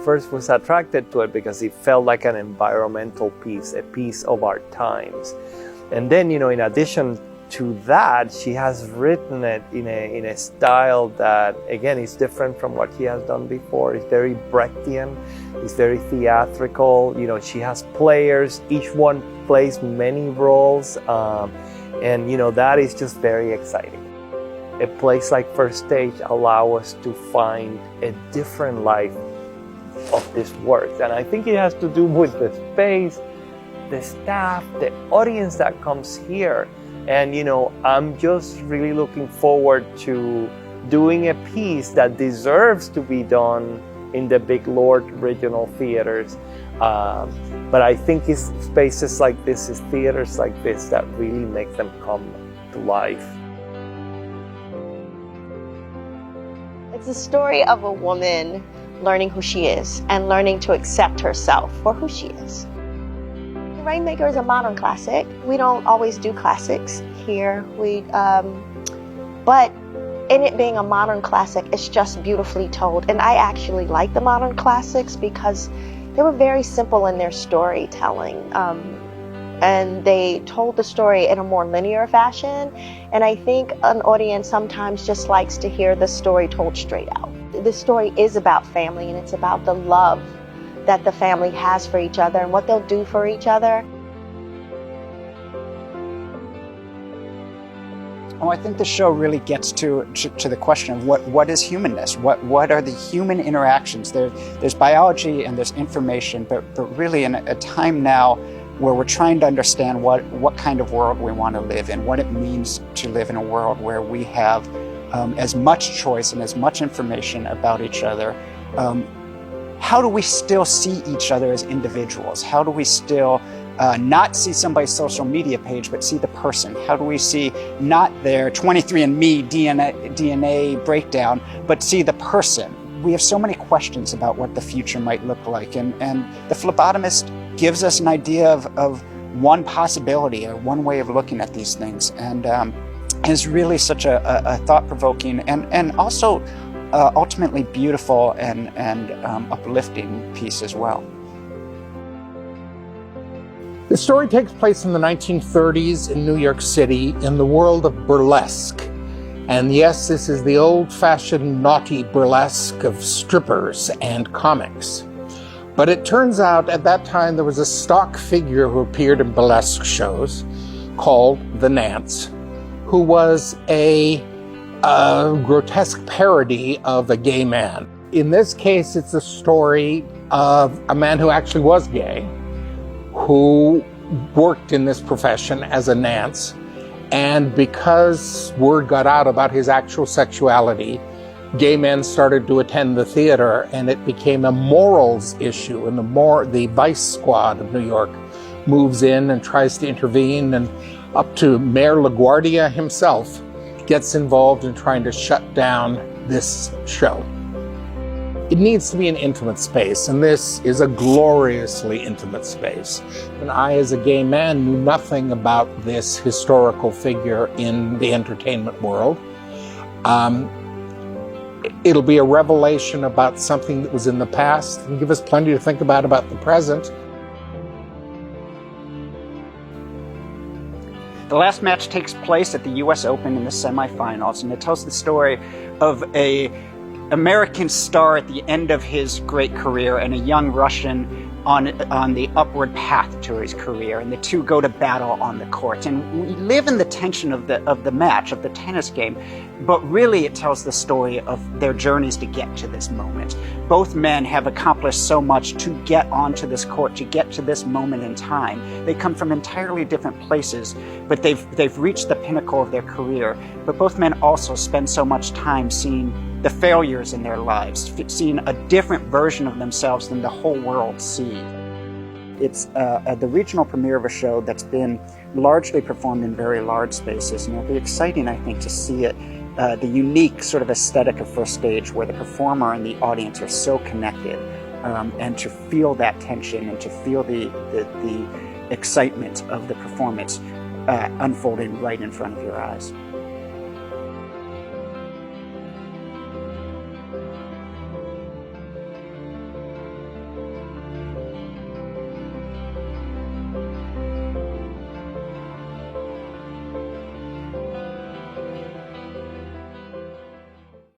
first was attracted to it because it felt like an environmental piece, a piece of our times. And then, you know, in addition to that, she has written it in a style that, again, is different from what she has done before. It's very Brechtian, it's very theatrical. You know, she has players, each one plays many roles, and you know, that is just very exciting. A place like First Stage allows us to find a different life of this work, and I think it has to do with the space, the staff, the audience that comes here. And you know, I'm just really looking forward to doing a piece that deserves to be done in the Big Lord regional theaters. But I think it's spaces like this, it's theaters like this that really make them come to life. It's a story of a woman learning who she is and learning to accept herself for who she is. Rainmaker is a modern classic. We don't always do classics here. But in it being a modern classic, it's just beautifully told. And I actually like the modern classics because they were very simple in their storytelling. And they told the story in a more linear fashion. And I think an audience sometimes just likes to hear the story told straight out. The story is about family, and it's about the love that the family has for each other and what they'll do for each other. Oh, I think the show really gets to the question of what is humanness? What are the human interactions? There's biology and there's information, but really in a time now where we're trying to understand what kind of world we want to live in, what it means to live in a world where we have as much choice and as much information about each other. How do we still see each other as individuals? How do we still not see somebody's social media page, but see the person? How do we see not their 23andMe DNA breakdown, but see the person? We have so many questions about what the future might look like, and the Phlebotomist gives us an idea of one possibility or one way of looking at these things, and is really such a thought-provoking and also ultimately beautiful and uplifting piece as well. The story takes place in the 1930s in New York City in the world of burlesque. And yes, this is the old-fashioned naughty burlesque of strippers and comics. But it turns out at that time there was a stock figure who appeared in burlesque shows called the Nance, who was a grotesque parody of a gay man. In this case, it's a story of a man who actually was gay, who worked in this profession as a Nance, and because word got out about his actual sexuality, gay men started to attend the theater, and it became a morals issue, and the Vice Squad of New York moves in and tries to intervene, and up to Mayor LaGuardia himself gets involved in trying to shut down this show. It needs to be an intimate space, and this is a gloriously intimate space. And I, as a gay man, knew nothing about this historical figure in the entertainment world. It'll be a revelation about something that was in the past and give us plenty to think about the present. The last match takes place at the US Open in the semifinals, and it tells the story of an American star at the end of his great career and a young Russian on the upward path to his career, and the two go to battle on the court. And we live in the tension of the match, of the tennis game, but really it tells the story of their journeys to get to this moment. Both men have accomplished so much to get onto this court, to get to this moment in time. They come from entirely different places, but they've reached the pinnacle of their career. But both men also spend so much time seeing the failures in their lives, seeing a different version of themselves than the whole world sees. It's the regional premiere of a show that's been largely performed in very large spaces, and it'll be exciting, I think, to see it, the unique sort of aesthetic of First Stage, where the performer and the audience are so connected, and to feel that tension and to feel the excitement of the performance unfolding right in front of your eyes.